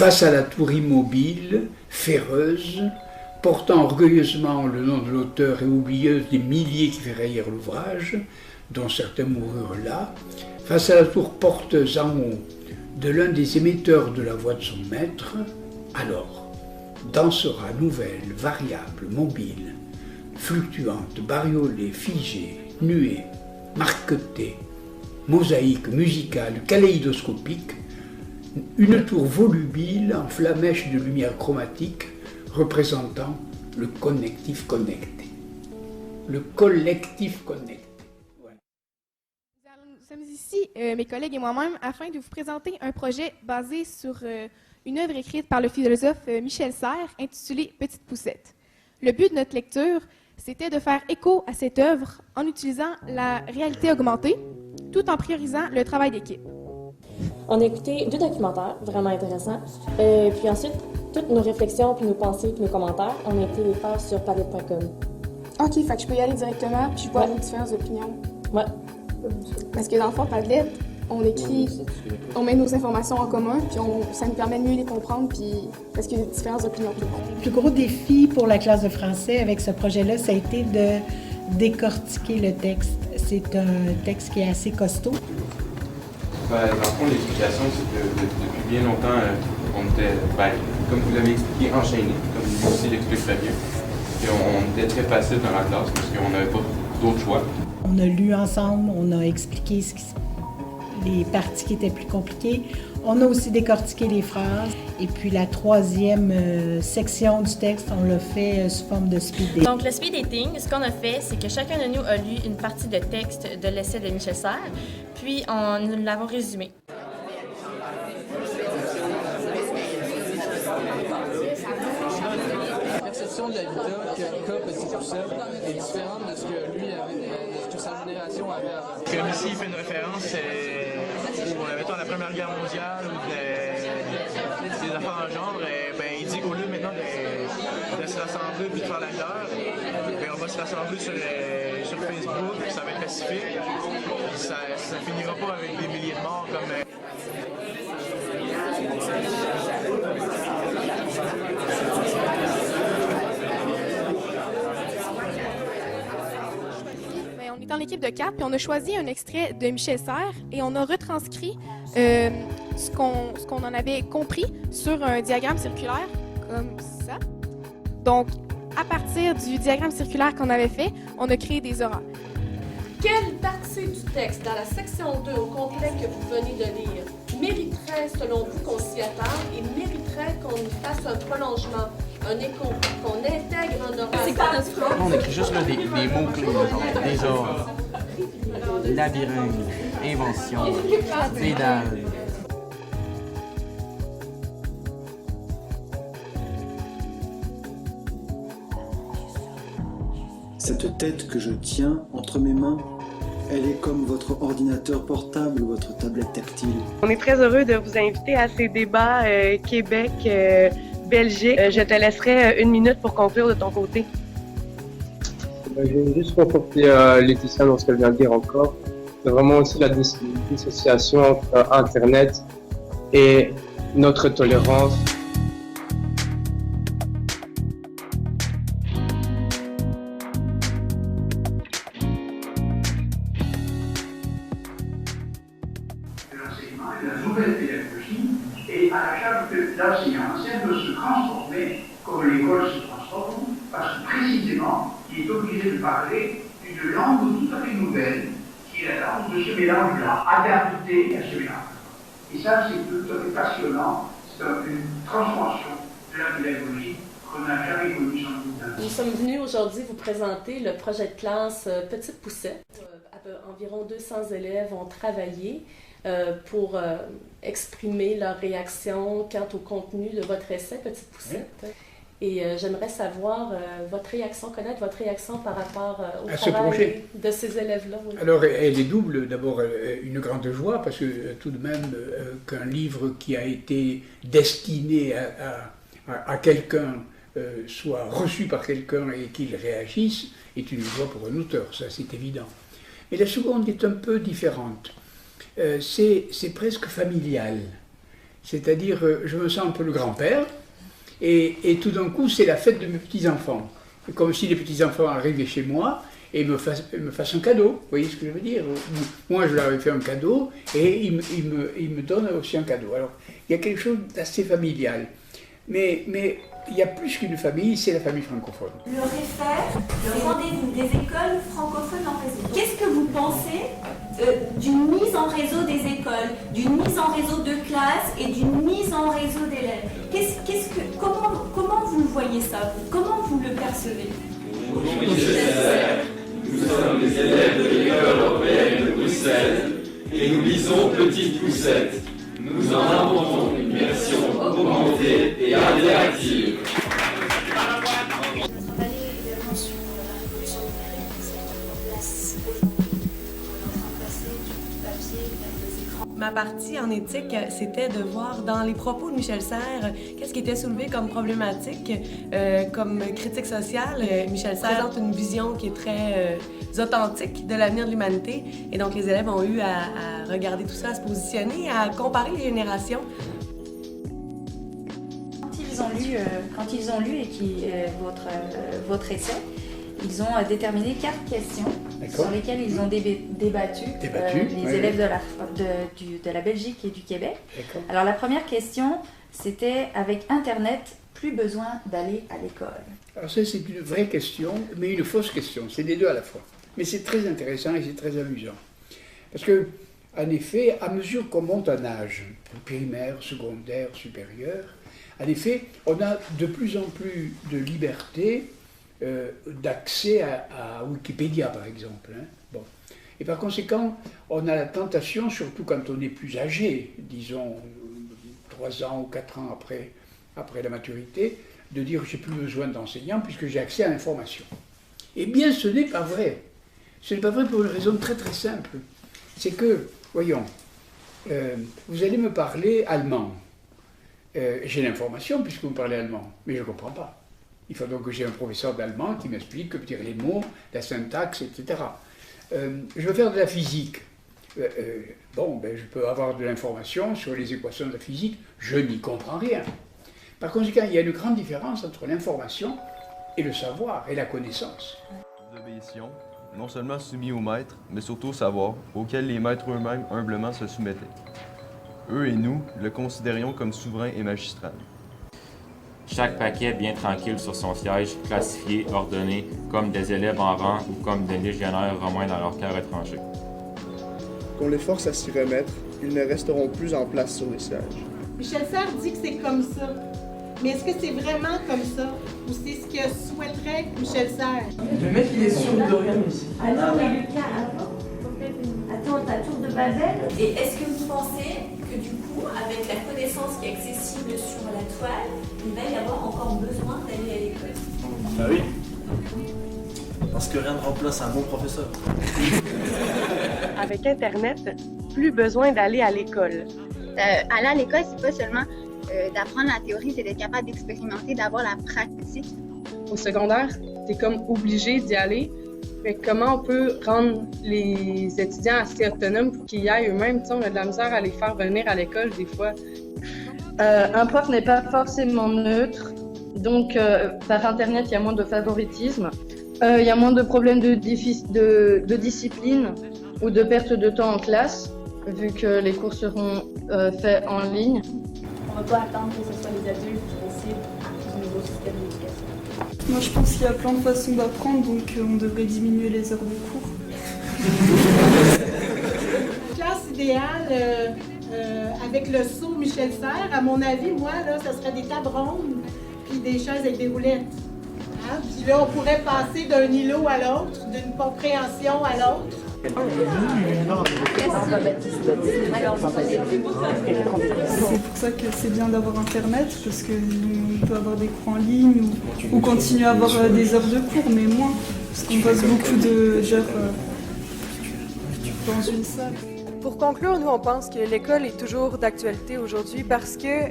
Face à la tour immobile, féreuse, portant orgueilleusement le nom de l'auteur et oublieuse des milliers qui ferraillèrent l'ouvrage, dont certains moururent là, face à la tour porteuse en haut de l'un des émetteurs de la voix de son maître, alors dansera nouvelle, variable, mobile, fluctuante, bariolée, figée, nuée, marquetée, mosaïque, musicale, kaléidoscopique, une tour volubile en flamèche de lumière chromatique représentant le connectif connecté. Le collectif connecté. Voilà. Nous sommes ici, mes collègues et moi-même, afin de vous présenter un projet basé sur une œuvre écrite par le philosophe Michel Serres, intitulée Petite Poussette. Le but de notre lecture, c'était de faire écho à cette œuvre en utilisant la réalité augmentée, tout en priorisant le travail d'équipe. On a écouté 2 documentaires vraiment intéressants. Puis ensuite, toutes nos réflexions, puis nos pensées, puis nos commentaires, on a été les faire sur palette.com. OK, fait que je peux y aller directement, puis je vois les différentes opinions. Ouais. Parce que dans le fond, Padlet, on écrit, on met nos informations en commun, puis ça nous permet de mieux les comprendre, puis parce qu'il y a différentes opinions. Le plus gros défi pour la classe de français avec ce projet-là, ça a été de décortiquer le texte. C'est un texte qui est assez costaud. Dans le fond, l'explication, c'est que depuis bien longtemps, on était, comme vous l'avez expliqué, enchaînés, comme lui aussi l'explique très bien. Et on était très passifs dans la classe parce qu'on n'avait pas d'autre choix. On a lu ensemble, on a expliqué les parties qui étaient plus compliquées. On a aussi décortiqué les phrases. Et puis la troisième section du texte, on l'a fait sous forme de speed dating. Donc le speed dating, ce qu'on a fait, c'est que chacun de nous a lu une partie de texte de l'essai de Michel Serres, puis nous l'avons résumé. La perception de l'habitat qu'a Petit Poussette est différente de ce que lui avait, de ce que sa génération avait avant. Comme ici, il fait une référence mettons, à la Première Guerre mondiale ou des affaires dans le genre. Il dit qu'au lieu maintenant de se rassembler et de faire la guerre, on va se rassembler sur Facebook, puis ça va être pacifique. Puis ça finira pas avec des milliers de morts comme. On est en équipe de 4, puis on a choisi un extrait de Michel Serres et on a retranscrit ce qu'on en avait compris sur un diagramme circulaire, comme ça. Donc, à partir du diagramme circulaire qu'on avait fait, on a créé des horaires. Quelle partie du texte, dans la section 2 au complet que vous venez de lire, mériterait, selon vous, qu'on s'y attarde et mériterait qu'on y fasse un prolongement, un écho, qu'on intègre un horaire? C'est quoi notre phrase? On écrit juste là, des mots-clés, genre désordre, labyrinthe, invention, pédale. Cette tête que je tiens entre mes mains, elle est comme votre ordinateur portable ou votre tablette tactile. On est très heureux de vous inviter à ces débats Québec-Belgique. Je te laisserai 1 minute pour conclure de ton côté. Je vais juste conforter Laetitia dans ce qu'elle vient de dire encore. C'est vraiment aussi la dissociation entre Internet et notre tolérance. De la nouvelle pédagogie et à la charge de l'enseignant. L'enseignant doit se transformer comme l'école se transforme, parce que précisément, il est obligé de parler d'une langue tout à fait nouvelle, qui est la langue de ce mélange-là, adaptée à ce mélange. Et ça, c'est tout à fait passionnant, c'est une transformation de la pédagogie qu'on n'a jamais connue sans doute. Nous sommes venus aujourd'hui vous présenter le projet de classe Petite Poussette. Environ 200 élèves ont travaillé pour exprimer leur réaction quant au contenu de votre essai Petite Poussette. Oui. Et j'aimerais savoir votre réaction, connaître votre réaction par rapport au travail de ces élèves-là. Oui. Alors, elle est double. D'abord, une grande joie, parce que tout de même, qu'un livre qui a été destiné à quelqu'un soit reçu par quelqu'un et qu'il réagisse, est une joie pour un auteur, ça c'est évident. Mais la seconde est un peu différente. C'est presque familial. C'est-à-dire, je me sens un peu le grand-père, et tout d'un coup, c'est la fête de mes petits-enfants. Comme si les petits-enfants arrivaient chez moi et me fassent un cadeau. Vous voyez ce que je veux dire? Moi, je leur ai fait un cadeau, et ils me donnent aussi un cadeau. Alors, il y a quelque chose d'assez familial. Mais il y a plus qu'une famille, c'est la famille francophone. Le REFER, le rendez-vous des écoles francophones en réseau. Qu'est-ce que vous pensez d'une mise en réseau des écoles, d'une mise en réseau de classes et d'une mise en réseau d'élèves? Comment vous le voyez ça? Comment vous le percevez? Nous sommes les élèves de l'école européenne de Bruxelles et nous lisons Petite Poussette. Nous en inventons une version augmentée et interactive. Ma partie en éthique, c'était de voir dans les propos de Michel Serres qu'est-ce qui était soulevé comme problématique, comme critique sociale. Michel Serres présente une vision qui est très authentique de l'avenir de l'humanité. Et donc, les élèves ont eu à regarder tout ça, à se positionner, à comparer les générations. Quand ils ont lu votre essai, ils ont déterminé 4 questions sur lesquelles ils ont débattu les élèves de la Belgique et du Québec. Alors la première question, c'était avec Internet, plus besoin d'aller à l'école. Alors ça, c'est une vraie question, mais une fausse question. C'est les deux à la fois. Mais c'est très intéressant et c'est très amusant. Parce que, en effet, à mesure qu'on monte en âge, primaire, secondaire, supérieur, en effet, on a de plus en plus de liberté d'accès à Wikipédia, par exemple. Hein. Bon. Et par conséquent, on a la tentation, surtout quand on est plus âgé, disons 3 ans ou 4 ans après la maturité, de dire j'ai plus besoin d'enseignants puisque j'ai accès à l'information. Eh bien, ce n'est pas vrai. Ce n'est pas vrai pour une raison très très simple. C'est que, voyons, vous allez me parler allemand. J'ai l'information puisque vous parlez allemand, mais je ne comprends pas. Il faut donc que j'ai un professeur d'allemand qui m'explique que dire les mots, la syntaxe, etc. Je veux faire de la physique. Je peux avoir de l'information sur les équations de la physique, je n'y comprends rien. Par conséquent, il y a une grande différence entre l'information et le savoir et la connaissance. Nous obéissions, non seulement soumis aux maîtres, mais surtout au savoir, auquel les maîtres eux-mêmes humblement se soumettaient. Eux et nous le considérions comme souverain et magistral. Chaque paquet bien tranquille sur son siège, classifié, ordonné, comme des élèves en rang ou comme des légionnaires romains dans leur camp retranché. Qu'on les force à s'y remettre, ils ne resteront plus en place sur les sièges. Michel Serres dit que c'est comme ça. Mais est-ce que c'est vraiment comme ça? Ou c'est ce que souhaiterait Michel Serres? Le mec, il est sûr de rien ici. Attends, mais Lucas, attends, ta tour de Babel. Et est-ce que vous pensez que du coup, avec la connaissance qui est accessible sur la toile, il va y avoir encore besoin d'aller à l'école? Bah oui. Parce que rien ne remplace un bon professeur. Avec Internet, plus besoin d'aller à l'école. Aller à l'école, c'est pas seulement d'apprendre la théorie, c'est d'être capable d'expérimenter, d'avoir la pratique. Au secondaire, t'es comme obligé d'y aller. Mais comment on peut rendre les étudiants assez autonomes pour qu'ils y aillent eux-mêmes? On a de la misère à les faire venir à l'école des fois. Un prof n'est pas forcément neutre, donc par Internet, il y a moins de favoritisme. Il y a moins de problèmes de discipline ou de perte de temps en classe, vu que les cours seront faits en ligne. On ne va pas attendre que ce soit les adultes qui décident du nouveau système d'éducation. Moi, je pense qu'il y a plein de façons d'apprendre, donc on devrait diminuer les heures de cours. Classe idéale avec le sceau Michel Serres, à mon avis, moi, là, ça serait des tables rondes puis des chaises avec des roulettes. Hein? Puis là, on pourrait passer d'un îlot à l'autre, d'une compréhension à l'autre. C'est pour ça que c'est bien d'avoir Internet, parce qu'on peut avoir des cours en ligne ou continuer à avoir des heures de cours, mais moins, parce qu'on passe beaucoup d'heures dans une salle. Pour conclure, nous, on pense que l'école est toujours d'actualité aujourd'hui parce que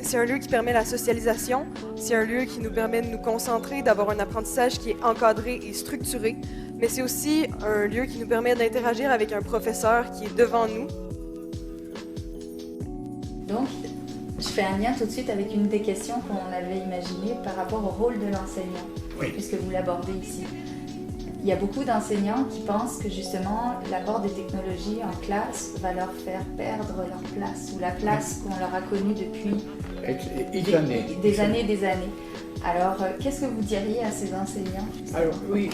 c'est un lieu qui permet la socialisation, c'est un lieu qui nous permet de nous concentrer, d'avoir un apprentissage qui est encadré et structuré, mais c'est aussi un lieu qui nous permet d'interagir avec un professeur qui est devant nous. Donc, je fais un lien tout de suite avec une des questions qu'on avait imaginées par rapport au rôle de l'enseignant, puisque vous l'abordez ici. Il y a beaucoup d'enseignants qui pensent que justement l'apport des technologies en classe va leur faire perdre leur place, ou la place qu'on leur a connue depuis des années et des années. Alors, qu'est-ce que vous diriez à ces enseignants? Alors oui,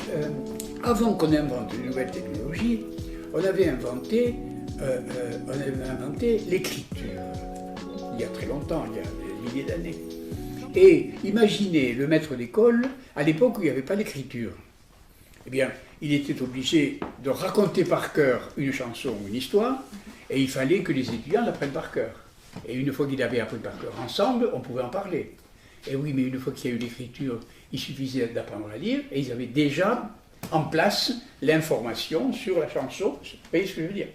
avant qu'on invente une nouvelle technologie, on avait inventé l'écriture. Il y a très longtemps, il y a des milliers d'années. Et imaginez le maître d'école, à l'époque où il n'y avait pas l'écriture. Eh bien, il était obligé de raconter par cœur une chanson ou une histoire, et il fallait que les étudiants l'apprennent par cœur. Et une fois qu'ils avaient appris par cœur ensemble, on pouvait en parler. Et oui, mais une fois qu'il y a eu l'écriture, il suffisait d'apprendre à lire, et ils avaient déjà en place l'information sur la chanson. Vous voyez ce que je veux dire?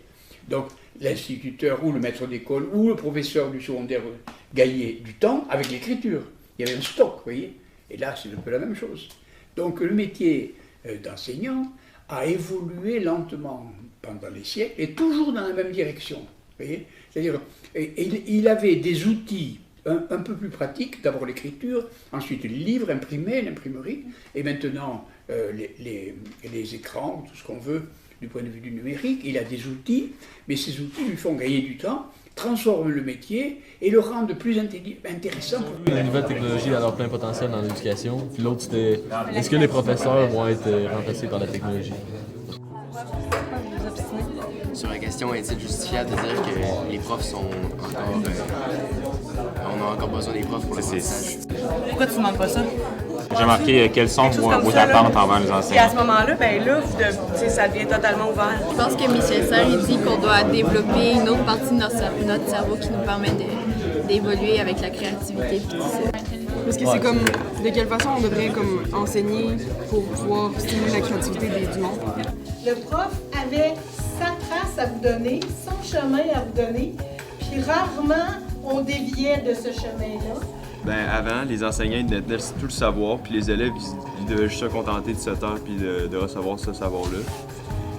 Donc, l'instituteur ou le maître d'école ou le professeur du secondaire gagnait du temps avec l'écriture. Il y avait un stock, vous voyez? Et là, c'est un peu la même chose. Donc, le métier d'enseignant a évolué lentement pendant les siècles et toujours dans la même direction. Vous voyez? C'est-à-dire, il avait des outils un peu plus pratiques, d'abord l'écriture, ensuite les livres imprimés, l'imprimerie, et maintenant les écrans, tout ce qu'on veut du point de vue du numérique. Il a des outils, mais ces outils lui font gagner du temps, transforment le métier et le rendent plus intéressant. Les nouvelles technologies ont leur plein potentiel dans l'éducation. Puis l'autre, c'était est-ce que les professeurs vont être remplacés par la technologie? Sur la question, est-il justifiable de dire que les profs sont encore... on a encore besoin des profs pour l'apprentissage? Pourquoi tu ne demandes pas ça? J'ai marqué quelles sont vos attentes envers les enseignants. Et à ce moment-là, ça devient totalement ouvert. Je pense que Michel Serres, il dit qu'on doit développer une autre partie de notre cerveau qui nous permet d'évoluer avec la créativité et tout ça. Parce que c'est comme, de quelle façon on devrait comme enseigner pour pouvoir stimuler la créativité du monde? Le prof avait sa trace à vous donner, son chemin à vous donner, puis rarement on déviait de ce chemin-là. Ben avant, les enseignants ils détenaient tout le savoir, puis les élèves ils devaient juste se contenter de se taire puis de recevoir ce savoir-là.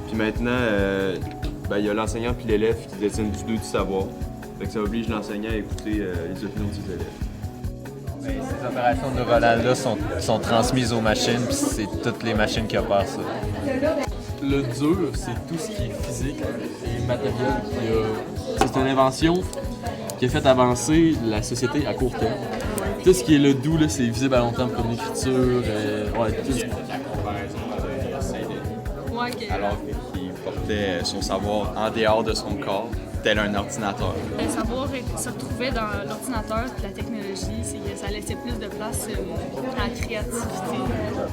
Puis maintenant, il y a l'enseignant puis l'élève qui détiennent tous deux du savoir. Fait que ça oblige l'enseignant à écouter les opinions de ses élèves. Ces opérations neuronales-là sont transmises aux machines, puis c'est toutes les machines qui opèrent ça. Le dur, c'est tout ce qui est physique et matériel. C'est une invention qui a fait avancer la société à court terme. Tout ce qui est le doux, là, c'est visible à long terme comme l'écriture. Alors qu'il portait son savoir en dehors de son corps, tel un ordinateur. Le savoir se retrouvait dans l'ordinateur et la technologie, ça laissait plus de place à la créativité.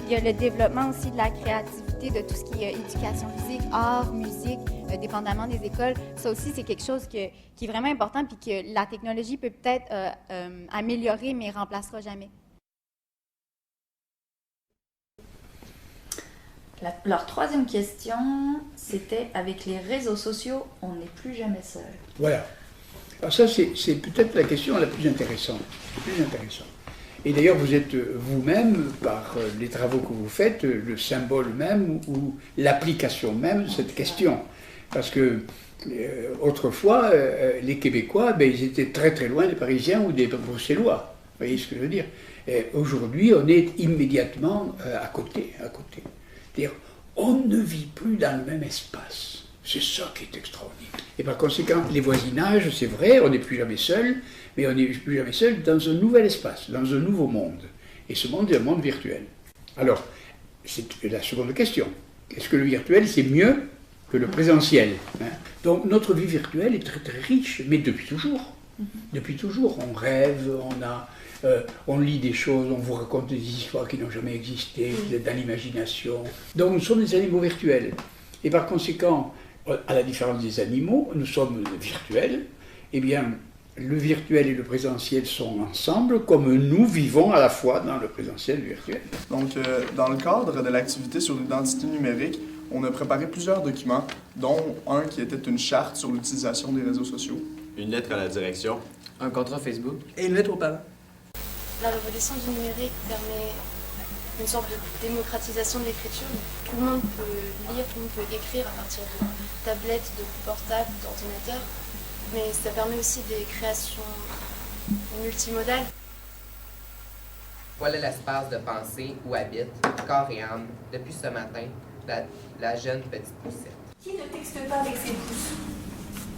Il y a le développement aussi de la créativité, de tout ce qui est éducation physique, art, musique, dépendamment des écoles. Ça aussi, c'est quelque chose qui est vraiment important puis que la technologie peut peut-être améliorer, mais ne remplacera jamais. Leur troisième question, c'était avec les réseaux sociaux, on n'est plus jamais seul. Voilà. Alors ça, c'est peut-être la question la plus intéressante. Et d'ailleurs, vous êtes vous-même, par les travaux que vous faites, le symbole même ou l'application même de cette question. Parce que autrefois, les Québécois, ils étaient très très loin des Parisiens ou des Bruxellois. Vous voyez ce que je veux dire? Aujourd'hui, on est immédiatement à côté. C'est-à-dire, on ne vit plus dans le même espace. C'est ça qui est extraordinaire. Et par conséquent, les voisinages, c'est vrai, on n'est plus jamais seul, mais on n'est plus jamais seul dans un nouvel espace, dans un nouveau monde. Et ce monde est un monde virtuel. Alors, c'est la seconde question. Est-ce que le virtuel, c'est mieux que le présentiel? Donc, notre vie virtuelle est très très riche, mais depuis toujours. Depuis toujours, on rêve, on lit des choses, on vous raconte des histoires qui n'ont jamais existé, dans l'imagination. Donc nous sommes des animaux virtuels. Et par conséquent, à la différence des animaux, nous sommes virtuels. Eh bien, le virtuel et le présentiel sont ensemble, comme nous vivons à la fois dans le présentiel et le virtuel. Donc, dans le cadre de l'activité sur l'identité numérique, on a préparé plusieurs documents, dont un qui était une charte sur l'utilisation des réseaux sociaux. Une lettre à la direction. Un contrat Facebook. Et une lettre aux parents. La révolution du numérique permet une sorte de démocratisation de l'écriture. Tout le monde peut lire, tout le monde peut écrire à partir de tablettes, de portables, d'ordinateurs. mais ça permet aussi des créations multimodales. Voilà l'espace de pensée où habite, corps et âme, depuis ce matin, la jeune petite poussette. Qui ne texte pas avec ses pouces?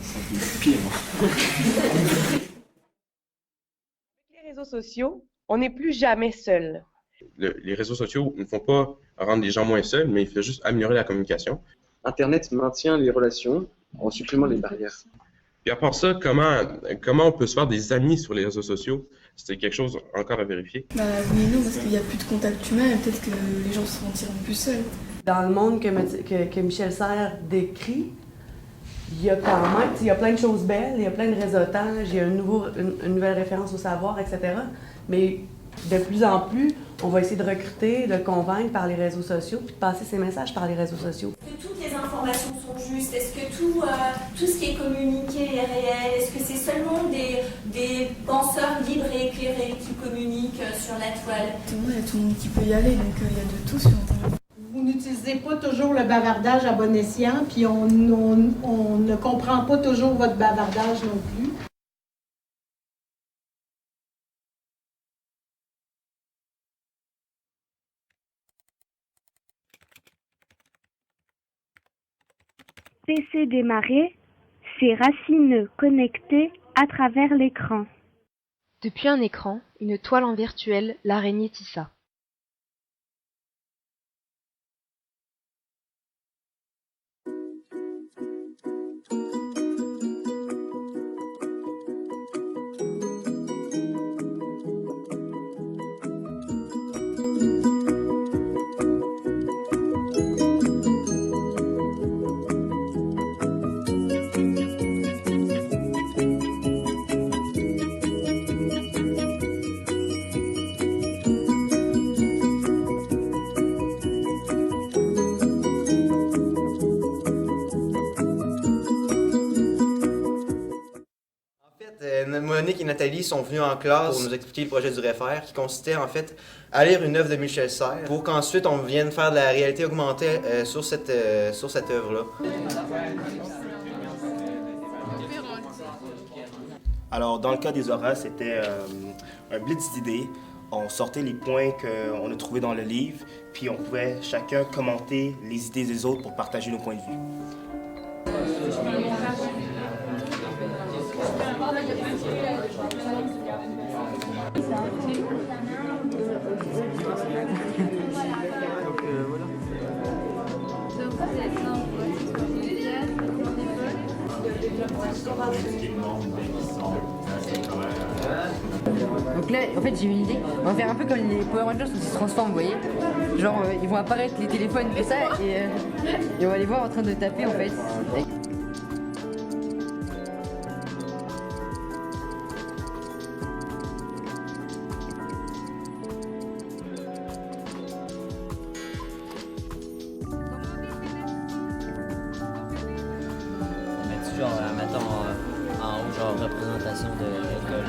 C'est pire. Avec les réseaux sociaux, on n'est plus jamais seul. Les réseaux sociaux ne font pas rendre les gens moins seuls, mais ils font juste améliorer la communication. Internet maintient les relations en supprimant les barrières. Puis à part ça, comment on peut se faire des amis sur les réseaux sociaux? C'est quelque chose encore à vérifier. Oui et non, parce qu'il n'y a plus de contact humain et peut-être que les gens se sentiront plus seuls. Dans le monde que Michel Serres décrit, il y a quand même, il y a plein de choses belles, il y a plein de réseautages, il y a une nouvelle référence au savoir, etc. Mais de plus en plus, on va essayer de recruter, de convaincre par les réseaux sociaux, puis de passer ces messages par les réseaux sociaux. Est-ce que toutes les informations sont justes? Est-ce que tout ce qui est communiqué est réel? Est-ce que c'est seulement des penseurs libres et éclairés qui communiquent sur la toile? Il y a tout le monde qui peut y aller, donc il y a de tout sur Internet. Vous n'utilisez pas toujours le bavardage à bon escient, puis on ne comprend pas toujours votre bavardage non plus. PC démarrer, c'est Racine connectée à travers l'écran. Depuis un écran, une toile en virtuel, l'araignée tissa. Monique et Nathalie sont venues en classe pour nous expliquer le projet du REFER qui consistait en fait à lire une œuvre de Michel Serres pour qu'ensuite on vienne faire de la réalité augmentée sur cette œuvre-là. Alors dans le cas des auras, c'était un blitz d'idées. On sortait les points qu'on a trouvés dans le livre, puis on pouvait chacun commenter les idées des autres pour partager nos points de vue. Donc là, en fait, j'ai une idée. On va faire un peu comme les Power Rangers où ils se transforment, vous voyez. Genre, ils vont apparaître les téléphones et ça, et on va les voir en train de taper, en fait. Mettons en haut, genre représentation de l'école.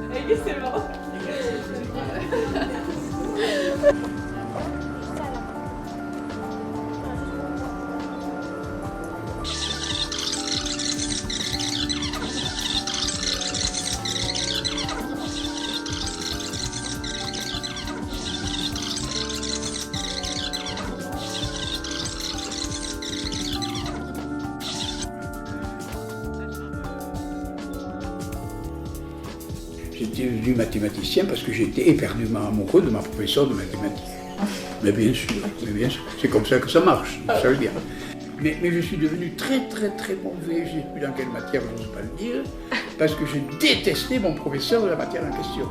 Ok, c'est bon. J'étais devenu mathématicien parce que j'étais éperdument amoureux de ma professeure de mathématiques. Mais bien sûr, c'est comme ça que ça marche, vous savez bien. Mais je suis devenu très mauvais, je ne sais plus dans quelle matière, je n'ose pas le dire, parce que je détestais mon professeur de la matière en question.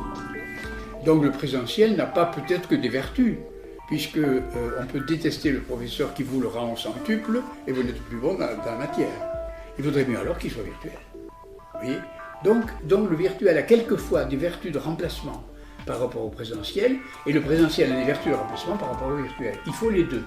Donc le présentiel n'a pas peut-être que des vertus, puisque on peut détester le professeur qui vous le rend au centuple et vous n'êtes plus bon dans la matière. Il vaudrait mieux alors qu'il soit virtuel. Vous voyez ? Donc le virtuel a quelquefois des vertus de remplacement par rapport au présentiel, et le présentiel a des vertus de remplacement par rapport au virtuel. Il faut les deux.